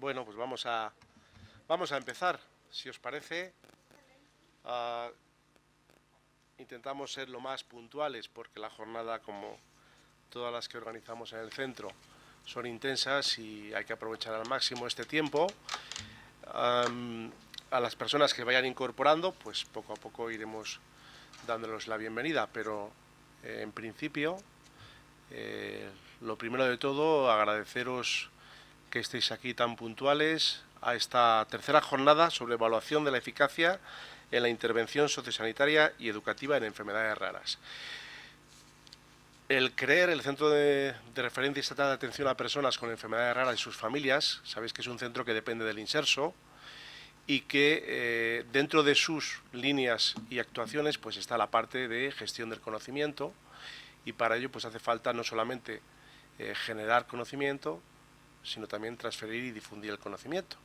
Bueno, pues vamos a empezar, si os parece. Ah, intentamos ser lo más puntuales porque la jornada, como todas las que organizamos en el centro, son intensas y hay que aprovechar al máximo este tiempo. A las personas que vayan incorporando, pues poco a poco iremos dándoles la bienvenida, pero en principio, lo primero de todo, agradeceros que estéis aquí tan puntuales a esta tercera jornada sobre evaluación de la eficacia en la intervención sociosanitaria y educativa en enfermedades raras. El CREER, el Centro de Referencia Estatal de Atención a Personas con Enfermedades Raras y sus familias, sabéis que es un centro que depende del INSERSO y que dentro de sus líneas y actuaciones pues está la parte de gestión del conocimiento, y para ello pues hace falta no solamente generar conocimiento, sino también transferir y difundir el conocimiento.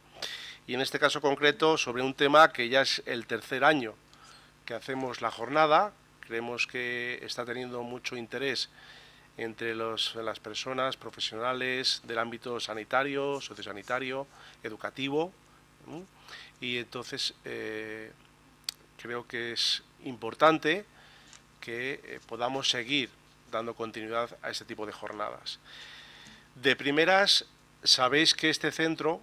Y en este caso concreto sobre un tema que ya es el tercer año que hacemos la jornada, creemos que está teniendo mucho interés entre las personas profesionales del ámbito sanitario, sociosanitario, educativo, y entonces creo que es importante que podamos seguir dando continuidad a este tipo de jornadas. De primeras, sabéis que este centro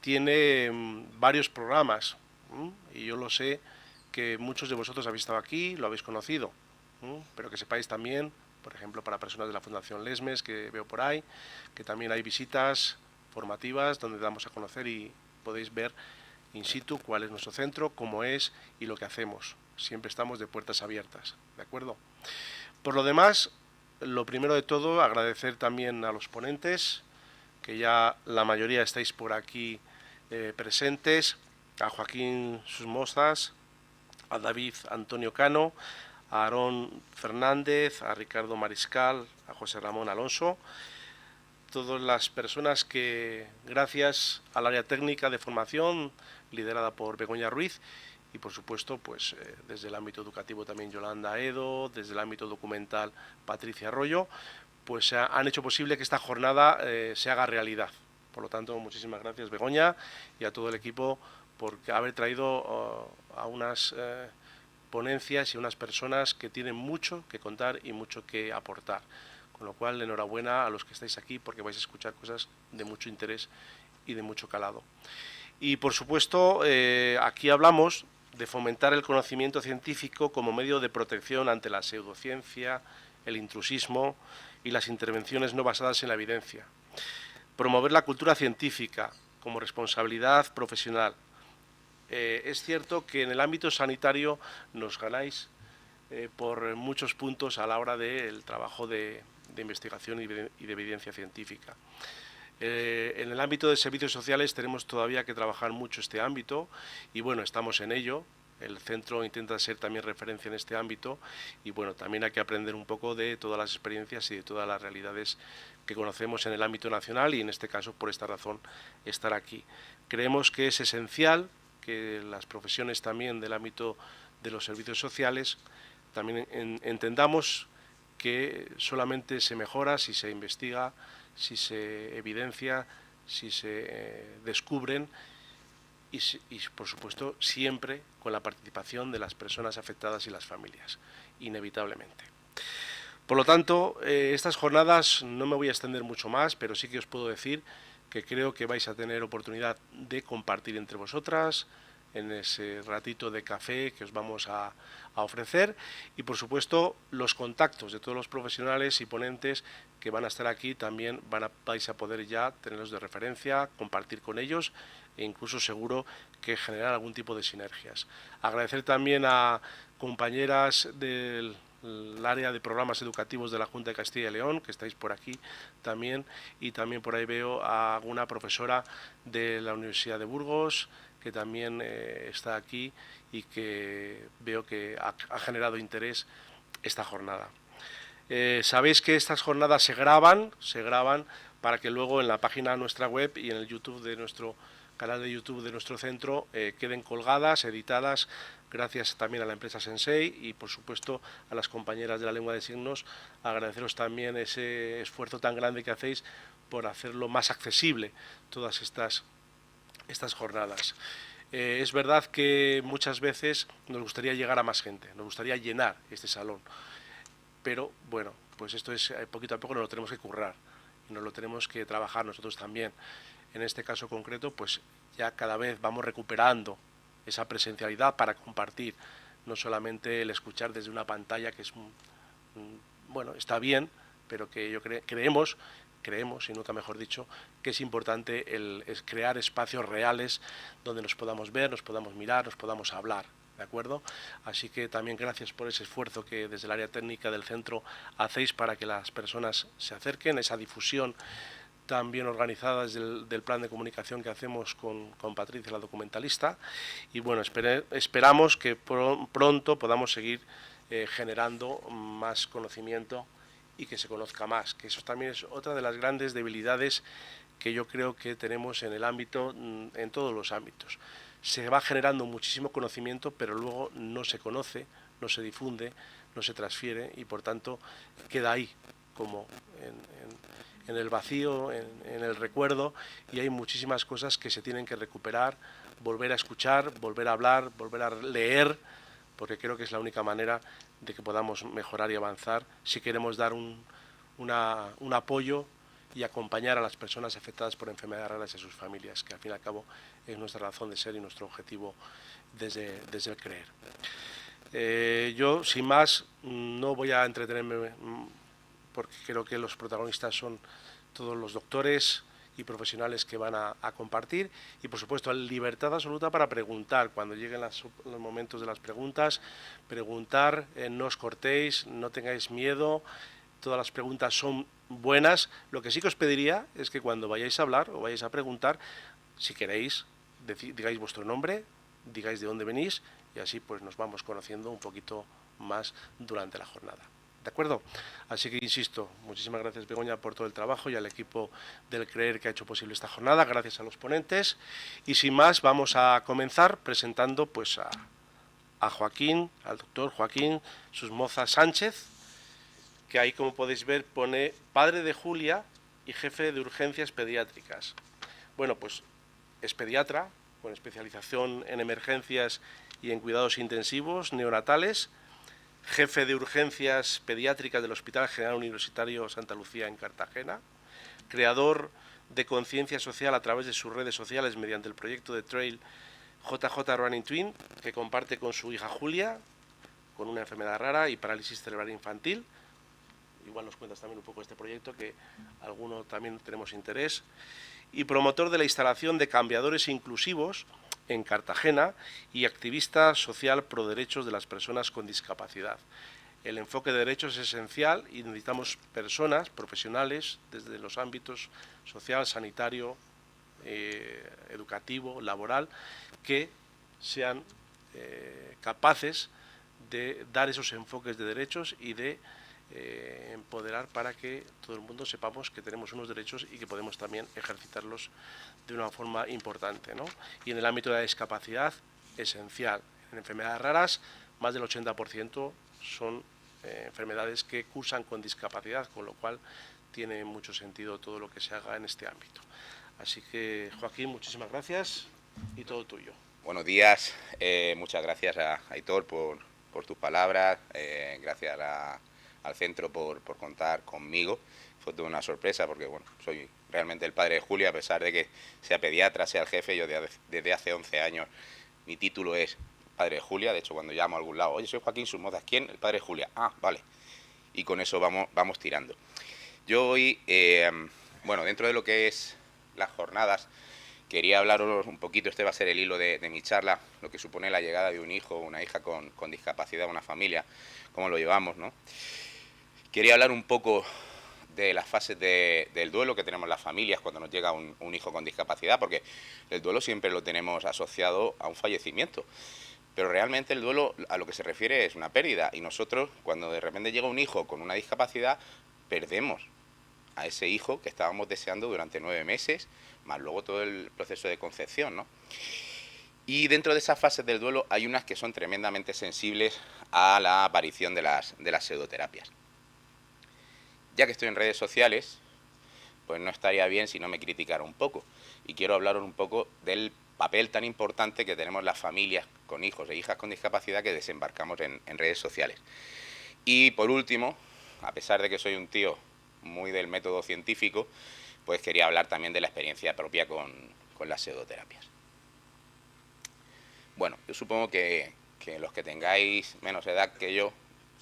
tiene varios programas, y yo lo sé que muchos de vosotros habéis estado aquí, lo habéis conocido, pero que sepáis también, por ejemplo, para personas de la Fundación Lesmes, que veo por ahí, que también hay visitas formativas donde damos a conocer y podéis ver in situ cuál es nuestro centro, cómo es y lo que hacemos. Siempre estamos de puertas abiertas, ¿de acuerdo? Por lo demás, lo primero de todo, agradecer también a los ponentes, que ya la mayoría estáis por aquí presentes, a Joaquín Susmozas, a David Antonio Cano, a Aarón Fernández, a Ricardo Mariscal, a José Ramón Alonso, todas las personas que, gracias al área técnica de formación, liderada por Begoña Ruiz, y por supuesto, pues desde el ámbito educativo también Yolanda Edo, desde el ámbito documental Patricia Arroyo, pues han hecho posible que esta jornada se haga realidad. Por lo tanto, muchísimas gracias Begoña y a todo el equipo por haber traído a unas ponencias y unas personas que tienen mucho que contar y mucho que aportar. Con lo cual, enhorabuena a los que estáis aquí porque vais a escuchar cosas de mucho interés y de mucho calado. Y por supuesto, aquí hablamos de fomentar el conocimiento científico como medio de protección ante la pseudociencia, el intrusismo y las intervenciones no basadas en la evidencia. Promover la cultura científica como responsabilidad profesional. Es cierto que en el ámbito sanitario nos ganáis por muchos puntos a la hora del trabajo de investigación y de evidencia científica. En el ámbito de servicios sociales tenemos todavía que trabajar mucho este ámbito y bueno, estamos en ello. El centro intenta ser también referencia en este ámbito y bueno, también hay que aprender un poco de todas las experiencias y de todas las realidades que conocemos en el ámbito nacional y en este caso por esta razón estar aquí. Creemos que es esencial que las profesiones también del ámbito de los servicios sociales también entendamos que solamente se mejora si se investiga, si se evidencia, si se descubren y, por supuesto, siempre con la participación de las personas afectadas y las familias, inevitablemente. Por lo tanto, estas jornadas no me voy a extender mucho más, pero sí que os puedo decir que creo que vais a tener oportunidad de compartir entre vosotras en ese ratito de café que os vamos a ofrecer y por supuesto los contactos de todos los profesionales y ponentes que van a estar aquí también vais a poder ya tenerlos de referencia, compartir con ellos e incluso seguro que generar algún tipo de sinergias. Agradecer también a compañeras del área de programas educativos de la Junta de Castilla y León, que estáis por aquí también, y también por ahí veo a alguna profesora de la Universidad de Burgos, que también está aquí y que veo que ha generado interés esta jornada. Sabéis que estas jornadas se graban para que luego en la página de nuestra web y en el YouTube de nuestro canal de YouTube de nuestro centro queden colgadas, editadas, gracias también a la empresa Sensei y por supuesto a las compañeras de la lengua de signos, agradeceros también ese esfuerzo tan grande que hacéis por hacerlo más accesible todas estas jornadas. Es verdad que muchas veces nos gustaría llegar a más gente, nos gustaría llenar este salón, pero bueno, pues esto es poquito a poco nos lo tenemos que currar y nos lo tenemos que trabajar nosotros también. En este caso concreto, pues ya cada vez vamos recuperando esa presencialidad para compartir, no solamente el escuchar desde una pantalla, que es bueno, está bien, pero que yo creemos, y nunca mejor dicho, que es importante es crear espacios reales donde nos podamos ver, nos podamos mirar, nos podamos hablar, ¿de acuerdo? Así que también gracias por ese esfuerzo que desde el área técnica del centro hacéis para que las personas se acerquen, esa difusión tan bien organizada desde del plan de comunicación que hacemos con Patricia, la documentalista, y bueno, esperamos que pronto podamos seguir generando más conocimiento y que se conozca más, que eso también es otra de las grandes debilidades que yo creo que tenemos en el ámbito, en todos los ámbitos. Se va generando muchísimo conocimiento, pero luego no se conoce, no se difunde, no se transfiere y por tanto queda ahí, como en el vacío, en el recuerdo, y hay muchísimas cosas que se tienen que recuperar, volver a escuchar, volver a hablar, volver a leer, porque creo que es la única manera de que podamos mejorar y avanzar si queremos dar un apoyo y acompañar a las personas afectadas por enfermedades raras y a sus familias, que al fin y al cabo es nuestra razón de ser y nuestro objetivo desde el creer. Yo, sin más, no voy a entretenerme porque creo que los protagonistas son todos los doctores y profesionales que van a compartir y por supuesto libertad absoluta para preguntar cuando lleguen los momentos de las preguntas, preguntar, no os cortéis, no tengáis miedo, todas las preguntas son buenas. Lo que sí que os pediría es que cuando vayáis a hablar o vayáis a preguntar, si queréis, digáis vuestro nombre, digáis de dónde venís y así pues nos vamos conociendo un poquito más durante la jornada. ¿De acuerdo? Así que insisto, muchísimas gracias Begoña por todo el trabajo y al equipo del CREER que ha hecho posible esta jornada, gracias a los ponentes y sin más vamos a comenzar presentando pues a Joaquín, al doctor Joaquín Susmoza Sánchez, que ahí como podéis ver pone padre de Julia y jefe de urgencias pediátricas. Bueno, pues es pediatra con especialización en emergencias y en cuidados intensivos neonatales, jefe de urgencias pediátricas del Hospital General Universitario Santa Lucía en Cartagena, creador de conciencia social a través de sus redes sociales mediante el proyecto de trail JJ Running Twin, que comparte con su hija Julia, con una enfermedad rara y parálisis cerebral infantil. Igual nos cuentas también un poco este proyecto, que alguno también tenemos interés. Y promotor de la instalación de cambiadores inclusivos en Cartagena y activista social pro derechos de las personas con discapacidad. El enfoque de derechos es esencial y necesitamos personas, profesionales, desde los ámbitos social, sanitario, educativo, laboral, que sean capaces de dar esos enfoques de derechos y de empoderar para que todo el mundo sepamos que tenemos unos derechos y que podemos también ejercitarlos de una forma importante, ¿no? Y en el ámbito de la discapacidad, esencial. En enfermedades raras, más del 80% son enfermedades que cursan con discapacidad, con lo cual tiene mucho sentido todo lo que se haga en este ámbito. Así que, Joaquín, muchísimas gracias y todo tuyo. Buenos días, muchas gracias a Aitor por tus palabras, gracias al centro por contar conmigo. Fue toda una sorpresa porque bueno, soy realmente el padre de Julia, a pesar de que sea pediatra, sea el jefe. Yo desde hace 11 años mi título es padre de Julia. De hecho, cuando llamo a algún lado, oye, soy Joaquín Susmoza, ¿quién? El padre de Julia. Ah, vale. Y con eso vamos tirando. Yo hoy, bueno, dentro de lo que es las jornadas, quería hablaros un poquito, este va a ser el hilo de mi charla, lo que supone la llegada de un hijo o una hija con discapacidad a una familia, cómo lo llevamos, ¿no? Quería hablar un poco de las fases del duelo que tenemos las familias cuando nos llega un hijo con discapacidad, porque el duelo siempre lo tenemos asociado a un fallecimiento, pero realmente el duelo a lo que se refiere es una pérdida, y nosotros cuando de repente llega un hijo con una discapacidad, perdemos a ese hijo que estábamos deseando durante 9 meses, más luego todo el proceso de concepción, ¿no? Y dentro de esas fases del duelo hay unas que son tremendamente sensibles a la aparición de las pseudoterapias. Ya que estoy en redes sociales, pues no estaría bien si no me criticara un poco. Y quiero hablaros un poco del papel tan importante que tenemos las familias con hijos e hijas con discapacidad que desembarcamos en redes sociales. Y por último, a pesar de que soy un tío muy del método científico, pues quería hablar también de la experiencia propia con las pseudoterapias. Bueno, yo supongo que los que tengáis menos edad que yo,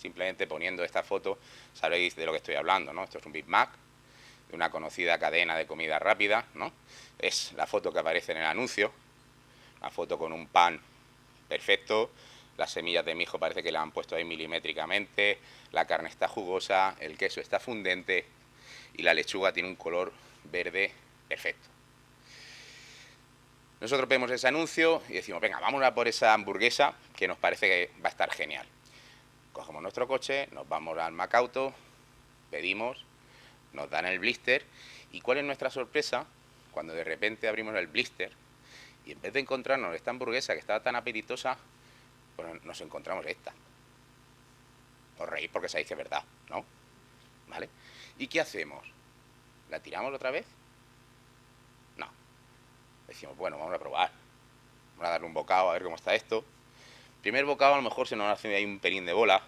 simplemente poniendo esta foto, sabréis de lo que estoy hablando, ¿no? Esto es un Big Mac, de una conocida cadena de comida rápida, ¿no? Es la foto que aparece en el anuncio, una foto con un pan perfecto, las semillas de mi hijo parece que la han puesto ahí milimétricamente, la carne está jugosa, el queso está fundente y la lechuga tiene un color verde perfecto. Nosotros vemos ese anuncio y decimos, venga, vamos a por esa hamburguesa que nos parece que va a estar genial. Cogemos nuestro coche, nos vamos al Macauto, pedimos, nos dan el blister y ¿cuál es nuestra sorpresa? Cuando de repente abrimos el blister y en vez de encontrarnos esta hamburguesa que estaba tan apetitosa, pues nos encontramos esta. Os reís porque sabéis que es verdad, ¿no? ¿Vale? ¿Y qué hacemos? ¿La tiramos otra vez? No. Decimos, bueno, vamos a probar. Vamos a darle un bocado a ver cómo está esto. Primer bocado a lo mejor se nos hace ahí un pelín de bola.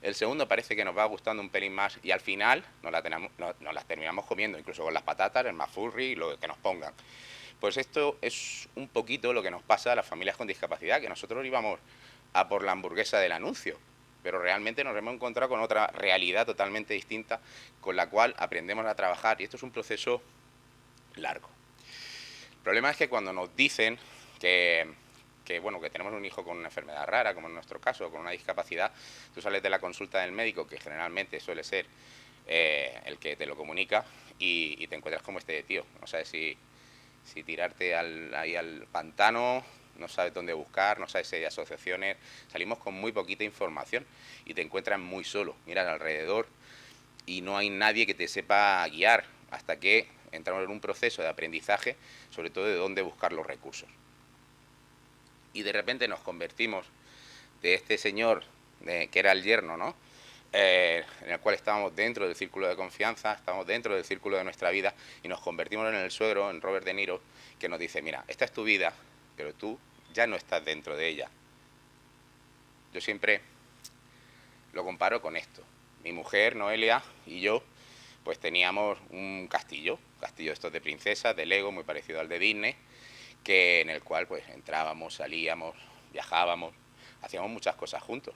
El segundo parece que nos va gustando un pelín más y al final nos las terminamos comiendo, incluso con las patatas, el McFlurry, lo que nos pongan. Pues esto es un poquito lo que nos pasa a las familias con discapacidad, que nosotros íbamos a por la hamburguesa del anuncio, pero realmente nos hemos encontrado con otra realidad totalmente distinta con la cual aprendemos a trabajar y esto es un proceso largo. El problema es que cuando nos dicen que tenemos un hijo con una enfermedad rara, como en nuestro caso, con una discapacidad, tú sales de la consulta del médico, que generalmente suele ser el que te lo comunica, y te encuentras como este tío. No sabes si tirarte ahí al pantano, no sabes dónde buscar, no sabes si hay asociaciones. Salimos con muy poquita información y te encuentras muy solo. Miras alrededor y no hay nadie que te sepa guiar hasta que entramos en un proceso de aprendizaje, sobre todo de dónde buscar los recursos. Y de repente nos convertimos de este señor, que era el yerno, ¿no? En el cual estábamos dentro del círculo de confianza, estábamos dentro del círculo de nuestra vida y nos convertimos en el suegro, en Robert De Niro, que nos dice, mira, esta es tu vida, pero tú ya no estás dentro de ella. Yo siempre lo comparo con esto. Mi mujer, Noelia, y yo, pues teníamos un castillo estos de princesas, de Lego, muy parecido al de Disney, en el cual pues entrábamos, salíamos, viajábamos, hacíamos muchas cosas juntos.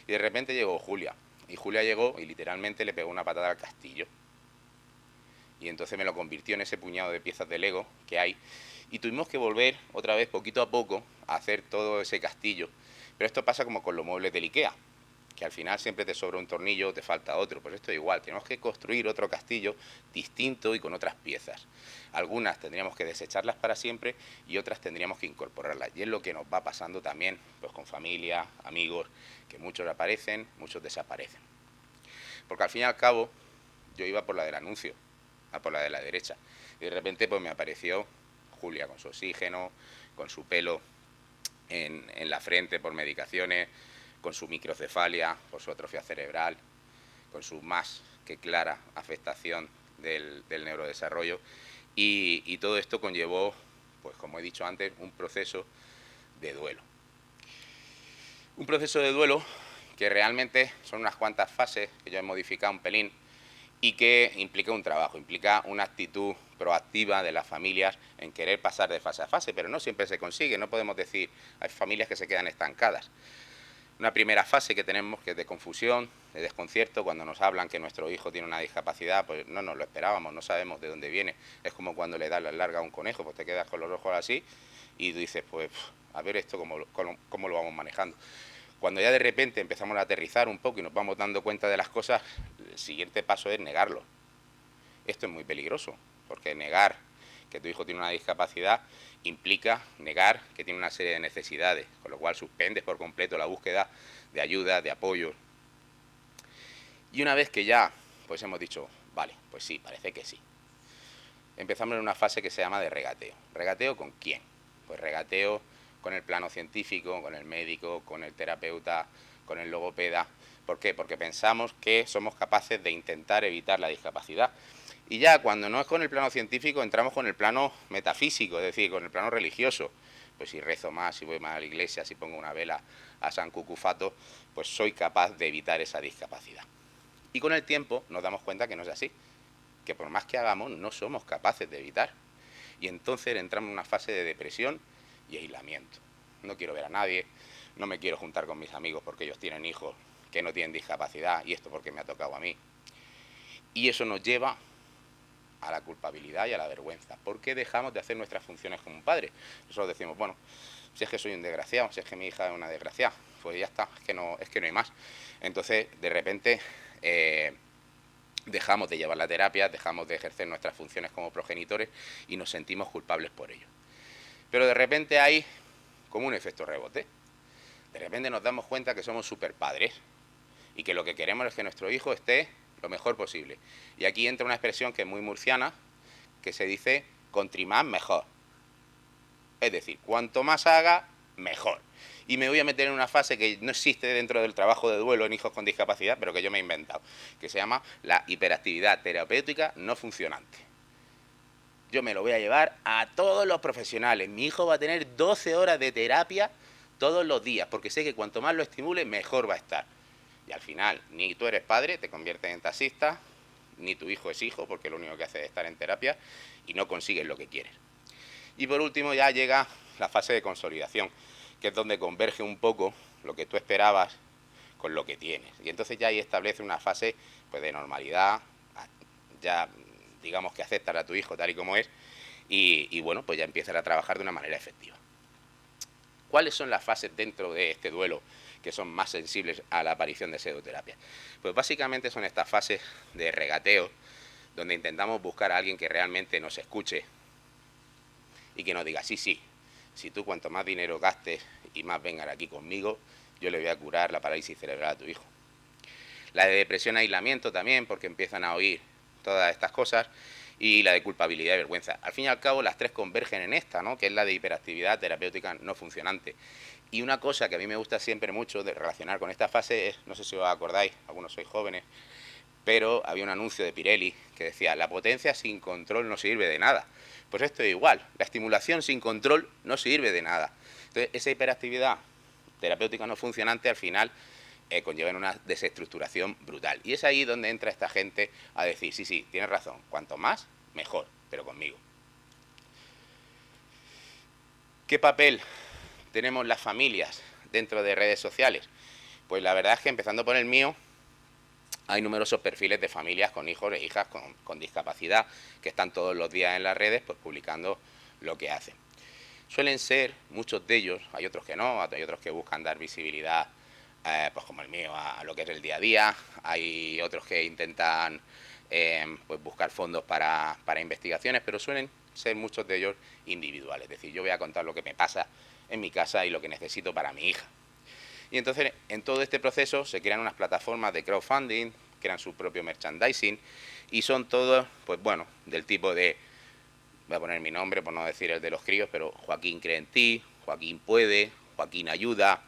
Y de repente llegó Julia, y Julia llegó y literalmente le pegó una patada al castillo. Y entonces me lo convirtió en ese puñado de piezas de Lego que hay, y tuvimos que volver otra vez poquito a poco a hacer todo ese castillo. Pero esto pasa como con los muebles del IKEA, que al final siempre te sobra un tornillo o te falta otro. Pues esto es igual, tenemos que construir otro castillo distinto y con otras piezas. Algunas tendríamos que desecharlas para siempre y otras tendríamos que incorporarlas. Y es lo que nos va pasando también pues con familia, amigos, que muchos aparecen, muchos desaparecen. Porque al fin y al cabo yo iba por la del anuncio, a por la de la derecha. Y de repente pues me apareció Julia con su oxígeno, con su pelo en la frente por medicaciones, con su microcefalia, por su atrofia cerebral, con su más que clara afectación del neurodesarrollo. Y todo esto conllevó, pues como he dicho antes, un proceso de duelo. Un proceso de duelo que realmente son unas cuantas fases que yo he modificado un pelín y que implica un trabajo, implica una actitud proactiva de las familias en querer pasar de fase a fase, pero no siempre se consigue, no podemos decir, hay familias que se quedan estancadas. Una primera fase que tenemos que es de confusión, de desconcierto, cuando nos hablan que nuestro hijo tiene una discapacidad, pues no nos lo esperábamos, no sabemos de dónde viene. Es como cuando le das la larga a un conejo, pues te quedas con los ojos así y dices, pues a ver esto cómo lo vamos manejando. Cuando ya de repente empezamos a aterrizar un poco y nos vamos dando cuenta de las cosas, el siguiente paso es negarlo. Esto es muy peligroso, porque negar que tu hijo tiene una discapacidad implica negar que tiene una serie de necesidades, con lo cual suspendes por completo la búsqueda de ayuda, de apoyo. Y una vez que ya pues hemos dicho, vale, pues sí, parece que sí, empezamos en una fase que se llama de regateo. ¿Regateo con quién? Pues regateo con el plano científico, con el médico, con el terapeuta, con el logopeda. ¿Por qué? Porque pensamos que somos capaces de intentar evitar la discapacidad. Y ya cuando no es con el plano científico, entramos con el plano metafísico, es decir, con el plano religioso. Pues si rezo más, si voy más a la iglesia, si pongo una vela a San Cucufato, pues soy capaz de evitar esa discapacidad. Y con el tiempo nos damos cuenta que no es así, que por más que hagamos no somos capaces de evitar. Y entonces entramos en una fase de depresión y aislamiento. No quiero ver a nadie, no me quiero juntar con mis amigos porque ellos tienen hijos que no tienen discapacidad y esto porque me ha tocado a mí. Y eso nos lleva a la culpabilidad y a la vergüenza. ¿Por qué dejamos de hacer nuestras funciones como un padre? Nosotros decimos, bueno, si es que soy un desgraciado, si es que mi hija es una desgraciada, pues ya está, es que no hay más. Entonces, de repente, dejamos de llevar la terapia, dejamos de ejercer nuestras funciones como progenitores y nos sentimos culpables por ello. Pero de repente hay como un efecto rebote. De repente nos damos cuenta que somos superpadres y que lo que queremos es que nuestro hijo esté lo mejor posible. Y aquí entra una expresión que es muy murciana, que se dice contrimás mejor. Es decir, cuanto más haga, mejor. Y me voy a meter en una fase que no existe dentro del trabajo de duelo en hijos con discapacidad, pero que yo me he inventado, que se llama la hiperactividad terapéutica no funcionante. Yo me lo voy a llevar a todos los profesionales. Mi hijo va a tener 12 horas de terapia todos los días, porque sé que cuanto más lo estimule, mejor va a estar. Y al final, ni tú eres padre, te conviertes en taxista, ni tu hijo es hijo, porque lo único que hace es estar en terapia y no consigues lo que quieres. Y por último ya llega la fase de consolidación, que es donde converge un poco lo que tú esperabas con lo que tienes. Y entonces ya ahí establece una fase pues, de normalidad, ya digamos que aceptas a tu hijo tal y como es, y bueno, pues ya empiezas a trabajar de una manera efectiva. ¿Cuáles son las fases dentro de este duelo que son más sensibles a la aparición de pseudoterapia? Pues básicamente son estas fases de regateo, donde intentamos buscar a alguien que realmente nos escuche y que nos diga, sí, si tú cuanto más dinero gastes y más vengan aquí conmigo, yo le voy a curar la parálisis cerebral a tu hijo. La de depresión e aislamiento también, porque empiezan a oír todas estas cosas, y la de culpabilidad y vergüenza. Al fin y al cabo, las tres convergen en esta, ¿no? Que es la de hiperactividad terapéutica no funcionante. Y una cosa que a mí me gusta siempre mucho de relacionar con esta fase es, no sé si os acordáis, algunos sois jóvenes, pero había un anuncio de Pirelli que decía, la potencia sin control no sirve de nada. Pues esto es igual, la estimulación sin control no sirve de nada. Entonces, esa hiperactividad terapéutica no funcionante al final conlleva una desestructuración brutal. Y es ahí donde entra esta gente a decir, sí, tienes razón, cuanto más, mejor, pero conmigo. ¿Qué papel tenemos las familias dentro de redes sociales? Pues la verdad es que empezando por el mío, hay numerosos perfiles de familias con hijos e hijas con discapacidad que están todos los días en las redes pues publicando lo que hacen. Suelen ser, muchos de ellos, hay otros que no, hay otros que buscan dar visibilidad, pues como el mío, a lo que es el día a día, hay otros que intentan pues buscar fondos para investigaciones, pero suelen ser muchos de ellos individuales, es decir, yo voy a contar lo que me pasa en mi casa y lo que necesito para mi hija. Y entonces en todo este proceso se crean unas plataformas de crowdfunding, crean su propio merchandising y son todos, pues bueno, del tipo de, voy a poner mi nombre por no decir el de los críos, pero Joaquín cree en ti, Joaquín puede, Joaquín ayuda,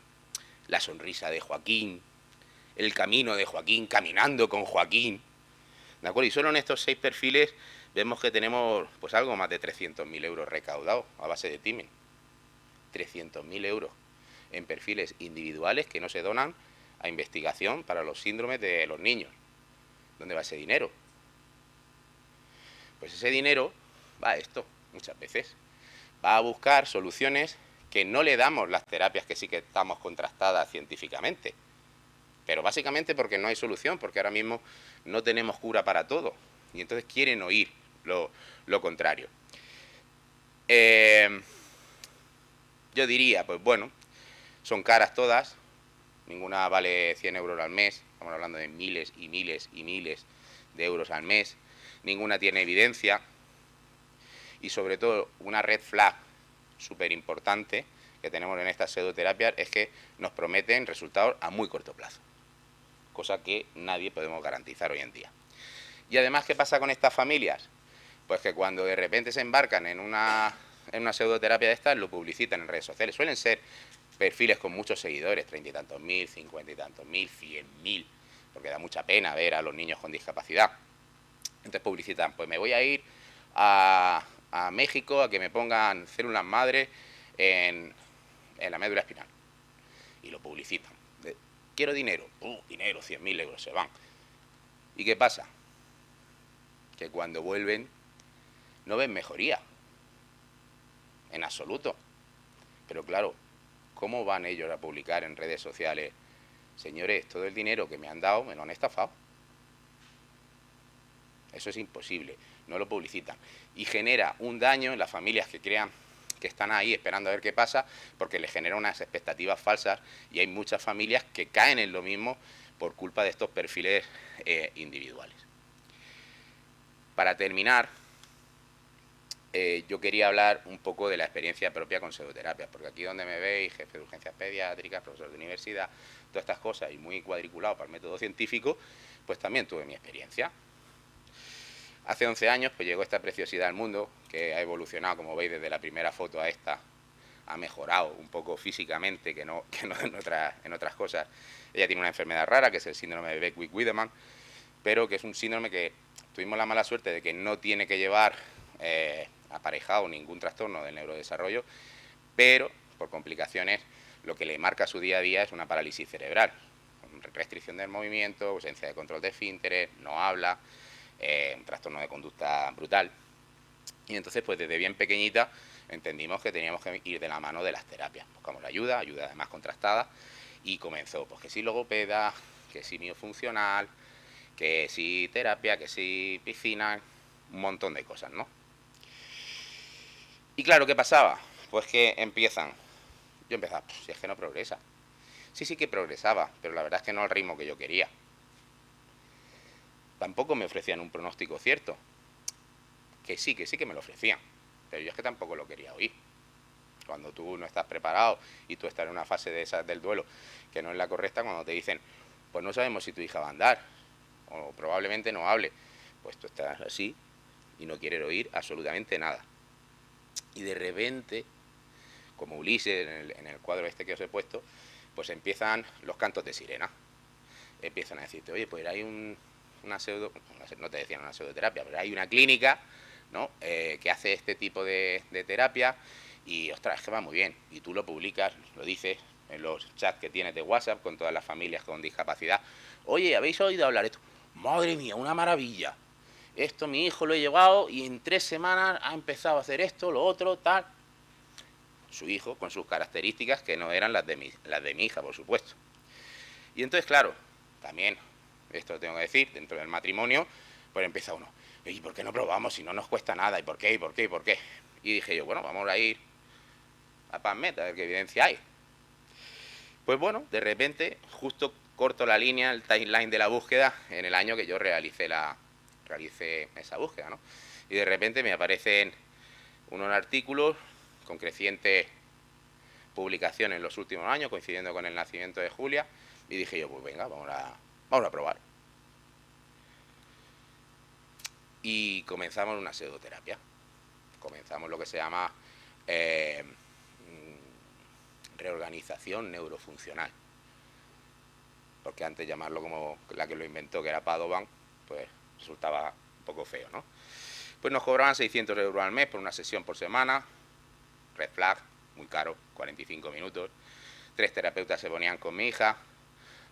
la sonrisa de Joaquín, el camino de Joaquín, caminando con Joaquín, ¿de acuerdo? Y solo en estos 6 perfiles vemos que tenemos pues algo más de 300.000 euros recaudados a base de timing. 300.000 euros en perfiles individuales que no se donan a investigación para los síndromes de los niños. ¿Dónde va ese dinero? Pues ese dinero va a esto, muchas veces. Va a buscar soluciones que no le damos las terapias que sí que estamos contrastadas científicamente. Pero básicamente porque no hay solución, porque ahora mismo no tenemos cura para todo. Y entonces quieren oír lo contrario. Yo diría, pues bueno, son caras todas, ninguna vale 100 euros al mes, estamos hablando de miles y miles y miles de euros al mes, ninguna tiene evidencia y sobre todo una red flag súper importante que tenemos en estas pseudoterapias es que nos prometen resultados a muy corto plazo, cosa que nadie podemos garantizar hoy en día. Y además, ¿qué pasa con estas familias? Pues que cuando de repente se embarcan en una en una pseudoterapia de estas, lo publicitan en redes sociales. Suelen ser perfiles con muchos seguidores, 30 y tantos mil, 50 y tantos mil, 100.000, porque da mucha pena ver a los niños con discapacidad. Entonces publicitan, pues me voy a ir a México a que me pongan células madre en la médula espinal. Y lo publicitan. Quiero dinero. Dinero, 100.000 euros, se van. ¿Y qué pasa? Que cuando vuelven no ven mejoría. En absoluto. Pero claro, ¿cómo van ellos a publicar en redes sociales? Señores, todo el dinero que me han dado me lo han estafado. Eso es imposible, no lo publicitan. Y genera un daño en las familias que crean que están ahí esperando a ver qué pasa, porque les genera unas expectativas falsas y hay muchas familias que caen en lo mismo por culpa de estos perfiles individuales. Para terminar, yo quería hablar un poco de la experiencia propia con pseudoterapias, porque aquí donde me veis, jefe de urgencias pediátricas, profesor de universidad, todas estas cosas y muy cuadriculado para el método científico, pues también tuve mi experiencia. Hace 11 años pues llegó esta preciosidad al mundo, que ha evolucionado, como veis, desde la primera foto a esta, ha mejorado un poco físicamente, que no en otras cosas. Ella tiene una enfermedad rara, que es el síndrome de Beckwith-Wiedemann, pero que es un síndrome que tuvimos la mala suerte de que no tiene que llevar aparejado ningún trastorno del neurodesarrollo, pero por complicaciones lo que le marca su día a día es una parálisis cerebral, restricción del movimiento, ausencia de control de esfínteres, no habla, un trastorno de conducta brutal. Y entonces pues desde bien pequeñita entendimos que teníamos que ir de la mano de las terapias. Buscamos la ayuda además contrastada, y comenzó pues que si logopeda, que si miofuncional, que si terapia, que si piscina, un montón de cosas, ¿no? Y claro, ¿qué pasaba? Pues que yo empezaba, pues, si es que no progresa. Sí que progresaba, pero la verdad es que no al ritmo que yo quería. Tampoco me ofrecían un pronóstico cierto. Que sí que me lo ofrecían, pero yo es que tampoco lo quería oír. Cuando tú no estás preparado y tú estás en una fase de esas del duelo que no es la correcta, cuando te dicen, pues no sabemos si tu hija va a andar, o probablemente no hable, pues tú estás así y no quieres oír absolutamente nada. Y de repente, como Ulises en el cuadro este que os he puesto, pues empiezan los cantos de sirena. Empiezan a decirte, oye, pues hay no te decían una pseudoterapia, pero hay una clínica, ¿no? Que hace este tipo de terapia y, ostras, es que va muy bien. Y tú lo publicas, lo dices en los chats que tienes de WhatsApp con todas las familias con discapacidad. Oye, ¿habéis oído hablar de esto? Madre mía, una maravilla. Esto mi hijo lo he llevado y en 3 semanas ha empezado a hacer esto, lo otro, tal. Su hijo, con sus características que no eran las de mi hija, por supuesto. Y entonces, claro, también, esto lo tengo que decir, dentro del matrimonio, pues empieza uno, ¿y por qué no probamos si no nos cuesta nada? ¿Y por qué? ¿Y por qué? ¿Y por qué? Y dije yo, bueno, vamos a ir a PubMed a ver qué evidencia hay. Pues bueno, de repente, justo corto la línea, el timeline de la búsqueda, en el año que yo realicé esa búsqueda, ¿no? Y de repente me aparecen unos artículos con creciente publicación en los últimos años, coincidiendo con el nacimiento de Julia, y dije yo, pues venga, vamos a probar. Y comenzamos una pseudoterapia. Comenzamos lo que se llama reorganización neurofuncional. Porque antes llamarlo como la que lo inventó, que era Padovan, pues resultaba un poco feo, ¿no? Pues nos cobraban 600 euros al mes por una sesión por semana. Red flag, muy caro, 45 minutos. 3 terapeutas se ponían con mi hija.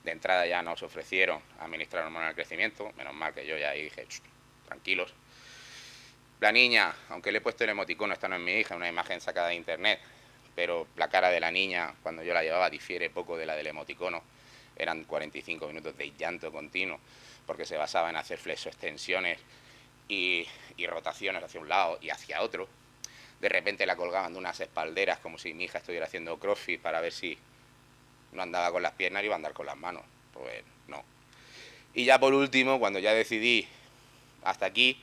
De entrada ya nos ofrecieron administrar hormona del crecimiento. Menos mal que yo ya ahí dije, tranquilos. La niña, aunque le he puesto el emoticono, esta no es mi hija, una imagen sacada de internet, pero la cara de la niña cuando yo la llevaba difiere poco de la del emoticono. Eran 45 minutos de llanto continuo, porque se basaba en hacer flexoextensiones y rotaciones hacia un lado y hacia otro. De repente la colgaban de unas espalderas como si mi hija estuviera haciendo crossfit para ver si no andaba con las piernas y iba a andar con las manos. Pues no. Y ya por último, cuando ya decidí hasta aquí,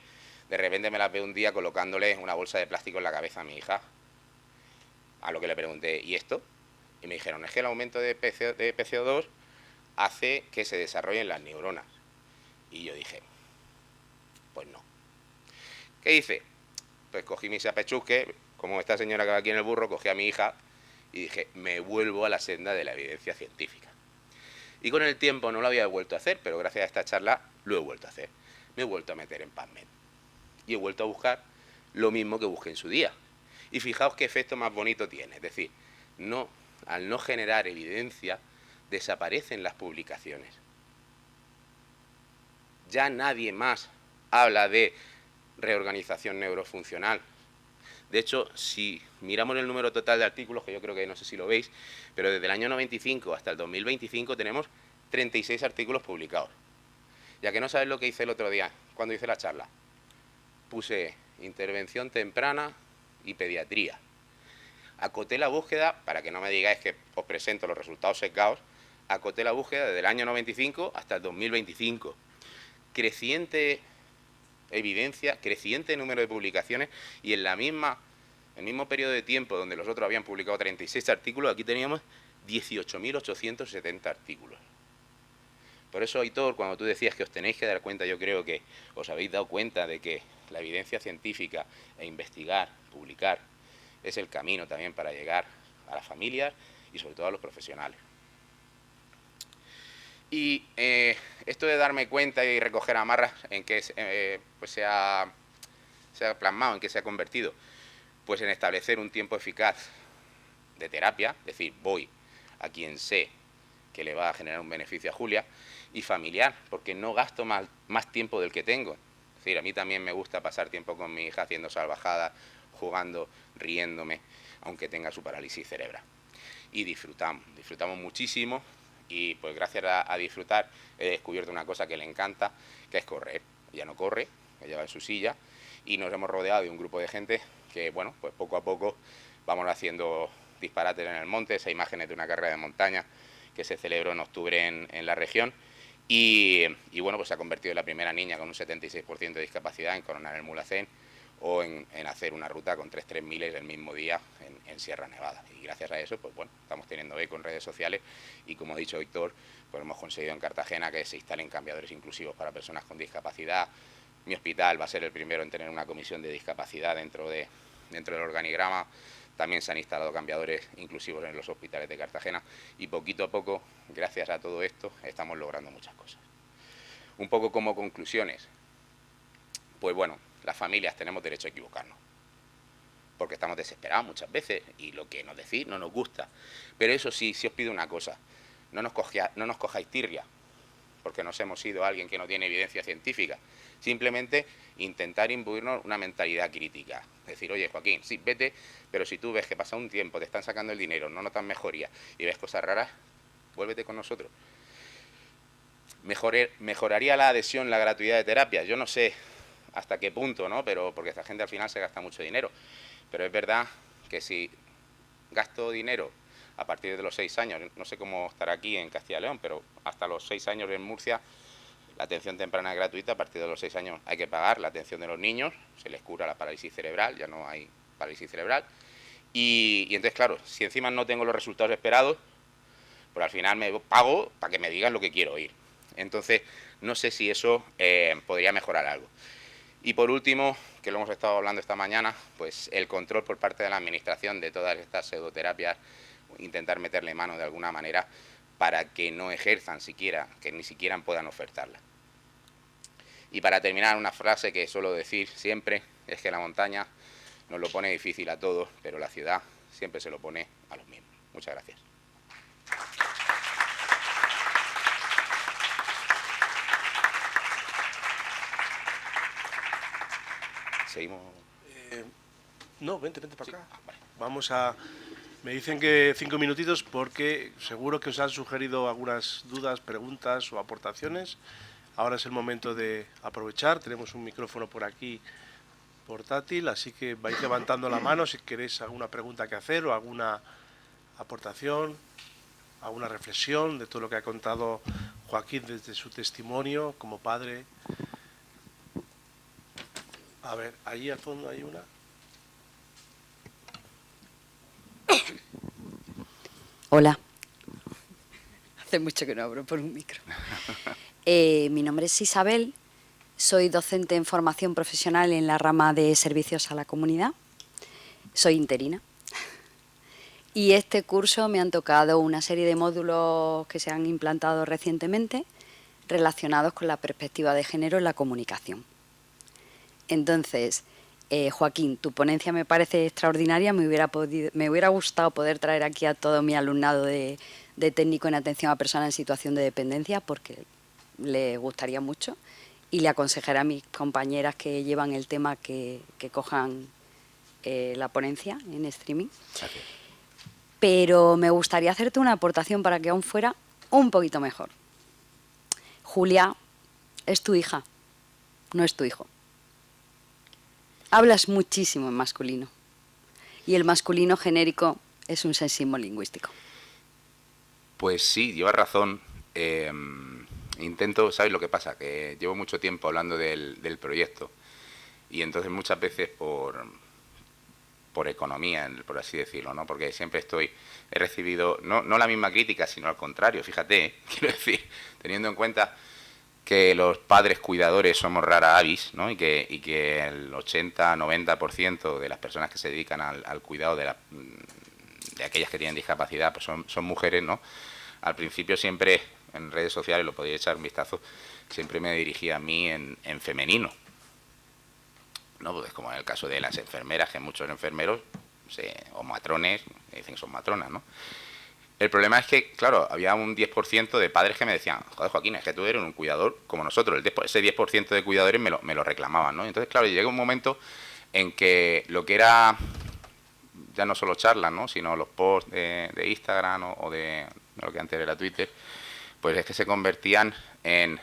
de repente me la veo un día colocándole una bolsa de plástico en la cabeza a mi hija. A lo que le pregunté, ¿y esto? Y me dijeron, es que el aumento de PCO2 hace que se desarrollen las neuronas. Y yo dije, pues no. ¿Qué hice? Pues cogí mis apechusques, como esta señora que va aquí en el burro, cogí a mi hija y dije, me vuelvo a la senda de la evidencia científica. Y con el tiempo no lo había vuelto a hacer, pero gracias a esta charla lo he vuelto a hacer. Me he vuelto a meter en PubMed. Y he vuelto a buscar lo mismo que busqué en su día. Y fijaos qué efecto más bonito tiene. Es decir, al no generar evidencia, desaparecen las publicaciones. Ya nadie más habla de reorganización neurofuncional. De hecho, si miramos el número total de artículos, que yo creo que no sé si lo veis, pero desde el año 95 hasta el 2025 tenemos 36 artículos publicados. Ya que no sabes lo que hice el otro día, cuando hice la charla. Puse intervención temprana y pediatría. Acoté la búsqueda, para que no me digáis que os presento los resultados sesgados, acoté la búsqueda desde el año 95 hasta el 2025. Creciente evidencia, creciente número de publicaciones, y en el mismo periodo de tiempo donde los otros habían publicado 36 artículos, aquí teníamos 18.870 artículos. Por eso, Aitor, cuando tú decías que os tenéis que dar cuenta, yo creo que os habéis dado cuenta de que la evidencia científica e investigar, publicar, es el camino también para llegar a las familias y sobre todo a los profesionales. Y esto de darme cuenta y recoger amarras, en que pues se ha plasmado, en que se ha convertido, pues en establecer un tiempo eficaz de terapia, es decir, voy a quien sé que le va a generar un beneficio a Julia, y familiar, porque no gasto más tiempo del que tengo. Es decir, a mí también me gusta pasar tiempo con mi hija haciendo salvajadas, jugando, riéndome, aunque tenga su parálisis cerebral. Y disfrutamos muchísimo, y pues gracias a disfrutar he descubierto una cosa que le encanta, que es correr. Ella no corre, ella va en su silla, y nos hemos rodeado de un grupo de gente que, bueno, pues poco a poco vamos haciendo disparates en el monte, esas imágenes de una carrera de montaña que se celebró en octubre en la región, y bueno, pues se ha convertido en la primera niña con un 76% de discapacidad en coronar el Mulhacén, o en hacer una ruta con 3 miles el mismo día en Sierra Nevada. Y gracias a eso, pues bueno, estamos teniendo eco en redes sociales, y como ha dicho Víctor, pues hemos conseguido en Cartagena que se instalen cambiadores inclusivos para personas con discapacidad. Mi hospital va a ser el primero en tener una comisión de discapacidad dentro del organigrama. También se han instalado cambiadores inclusivos en los hospitales de Cartagena, y poquito a poco, gracias a todo esto, estamos logrando muchas cosas. Un poco como conclusiones, pues bueno, las familias tenemos derecho a equivocarnos, porque estamos desesperados muchas veces y lo que nos decís no nos gusta. Pero eso sí, os pido una cosa, no nos cojáis tirria, porque nos hemos ido a alguien que no tiene evidencia científica. Simplemente intentar imbuirnos una mentalidad crítica. Decir, oye, Joaquín, sí, vete, pero si tú ves que pasa un tiempo, te están sacando el dinero, no notas mejoría y ves cosas raras, vuélvete con nosotros. Mejoraría la adhesión, la gratuidad de terapia. Yo no sé hasta qué punto, ¿no? Pero porque esta gente al final se gasta mucho dinero. Pero es verdad que si gasto dinero a partir de los 6 años, no sé cómo estará aquí en Castilla y León, pero hasta los 6 años en Murcia la atención temprana es gratuita. A partir de los 6 años hay que pagar la atención de los niños, se les cura la parálisis cerebral, ya no hay parálisis cerebral. Y entonces, claro, si encima no tengo los resultados esperados, pues al final me pago para que me digan lo que quiero oír. Entonces, no sé si eso podría mejorar algo. Y por último, que lo hemos estado hablando esta mañana, pues el control por parte de la administración de todas estas pseudoterapias, intentar meterle mano de alguna manera para que no ejerzan siquiera, que ni siquiera puedan ofertarla. Y para terminar, una frase que suelo decir siempre, es que la montaña nos lo pone difícil a todos, pero la ciudad siempre se lo pone a los mismos. Muchas gracias. ¿Seguimos? No, vente para Sí. acá. Vale. Me dicen que 5 minutitos porque seguro que os han sugerido algunas dudas, preguntas o aportaciones. Ahora es el momento de aprovechar. Tenemos un micrófono por aquí portátil, así que vais levantando la mano si queréis alguna pregunta que hacer o alguna aportación, alguna reflexión de todo lo que ha contado Joaquín desde su testimonio como padre. A ver, allí al fondo hay una. Hola. Hace mucho que no abro por un micro. Mi nombre es Isabel, soy docente en formación profesional en la rama de servicios a la comunidad. Soy interina. Y este curso me han tocado una serie de módulos que se han implantado recientemente relacionados con la perspectiva de género en la comunicación. Entonces, Joaquín, tu ponencia me parece extraordinaria. Me hubiera gustado poder traer aquí a todo mi alumnado de técnico en atención a personas en situación de dependencia, porque le gustaría mucho, y le aconsejaré a mis compañeras que llevan el tema que cojan la ponencia en streaming. Gracias. Pero me gustaría hacerte una aportación para que aún fuera un poquito mejor. Julia es tu hija, no es tu hijo. Hablas muchísimo en masculino y el masculino genérico es un sexismo lingüístico. Pues sí, llevas razón. Intento, ¿sabes lo que pasa? Que llevo mucho tiempo hablando del proyecto y entonces muchas veces por economía, por así decirlo, ¿no? Porque siempre he recibido no la misma crítica, sino al contrario, fíjate, quiero decir, teniendo en cuenta que los padres cuidadores somos rara avis, ¿no? Y que el 80-90% de las personas que se dedican al cuidado de aquellas que tienen discapacidad pues son mujeres, ¿no? Al principio siempre en redes sociales, lo podéis echar un vistazo, siempre me dirigía a mí en femenino, ¿no? Pues como en el caso de las enfermeras, que muchos enfermeros o matrones dicen que son matronas, ¿no? El problema es que, claro, había un 10% de padres que me decían, joder, Joaquín, es que tú eres un cuidador como nosotros. Ese 10% de cuidadores me lo reclamaban, ¿no? Entonces, claro, llega un momento en que lo que era ya no solo charlas, ¿no? Sino los posts de Instagram o de lo que antes era Twitter, pues es que se convertían en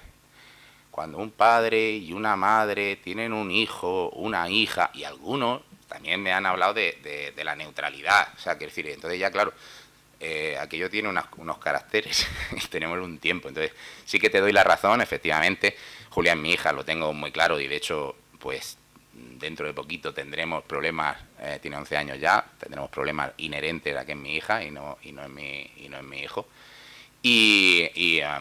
cuando un padre y una madre tienen un hijo, una hija, y algunos también me han hablado de la neutralidad. O sea, quiero decir, entonces ya, claro, aquello tiene unos caracteres y tenemos un tiempo. Entonces, sí que te doy la razón, efectivamente. Julia es mi hija, lo tengo muy claro, y de hecho, pues dentro de poquito tendremos problemas, tiene 11 años ya, tendremos problemas inherentes a que es mi hija y no es mi hijo.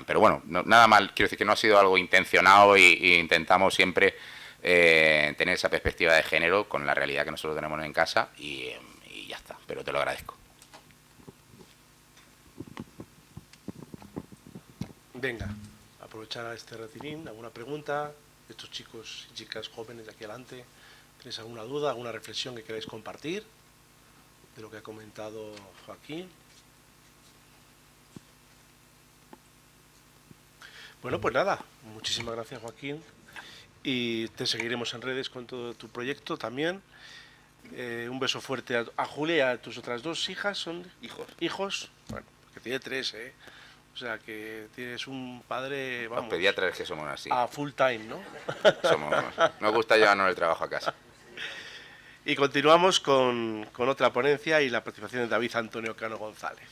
Pero bueno, nada mal, quiero decir que no ha sido algo intencionado y intentamos siempre tener esa perspectiva de género con la realidad que nosotros tenemos en casa y ya está, pero te lo agradezco. Venga, aprovechar este ratinín, alguna pregunta de estos chicos y chicas jóvenes de aquí adelante. ¿Tenéis alguna duda, alguna reflexión que queráis compartir de lo que ha comentado Joaquín? Bueno, pues nada, muchísimas gracias, Joaquín, y te seguiremos en redes con todo tu proyecto también. Un beso fuerte a Julia y a tus otras dos hijas. ¿Son hijos? Bueno, que tiene 3, ¿eh? O sea, que tienes un padre, vamos, Los pediatras que somos así. a full time, ¿no? Nos gusta llevarnos el trabajo a casa. Y continuamos con otra ponencia y la participación de David Antonio Cano González.